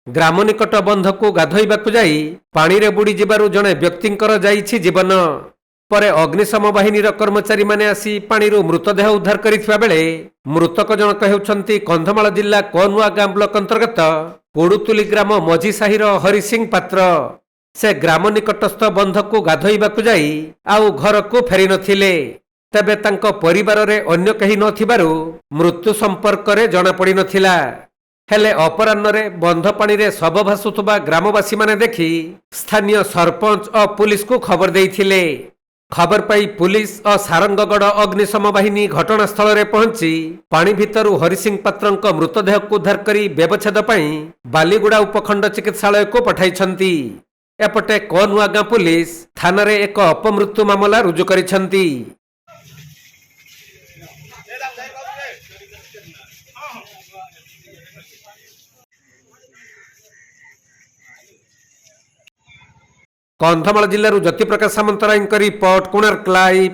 ग्राम निकट बंधक गाधोइबाकु जाई पानी रे बुड़ी जिबारु जणे व्यक्तिंकर जाइछि जीवन परे अग्निशम बाहिनीर कर्मचारी माने आसी पानीरु मृतदेह उद्धार करिथिबा बेले मृतक जनक हेउछन्ति कंधमाल जिल्ला कोनुआ गां ब्लॉक अंतर्गत पोडुतुली ग्राम मझी साहिर हरिसिंह पात्र से ग्राम निकटस्थ बंधक गाधोइबाकु जाई आउ घरकु फेरि नथिले तेबे तांको परिवार रे अन्य कहि नथिबारु मृत्यु संपर्क रे जणा पड़ी नथिला हेले अपराह्न बंध पानी रे शव भासुवा ग्रामवासी माने देखि स्थानीय सरपंच और पुलिस को खबर देइथिले। खबर पाई पुलिस और सारंगगढ़ अग्निशम बाहिनी घटनास्थल रे पहुंची पानी भितरु हरिसिंह पात्रंक मृतदेह को उद्धार करी व्यवच्छेद पाई बालीगुड़ा उपखंड चिकित्सालय को पठाइछंती। एपटे कोनुआ गां पुलिस थाना रे एक अपमृत्यु मामला रुजु करिछंती। Kandhamal जिल्लारू Jyoti Prakash Samantaray report Konark live.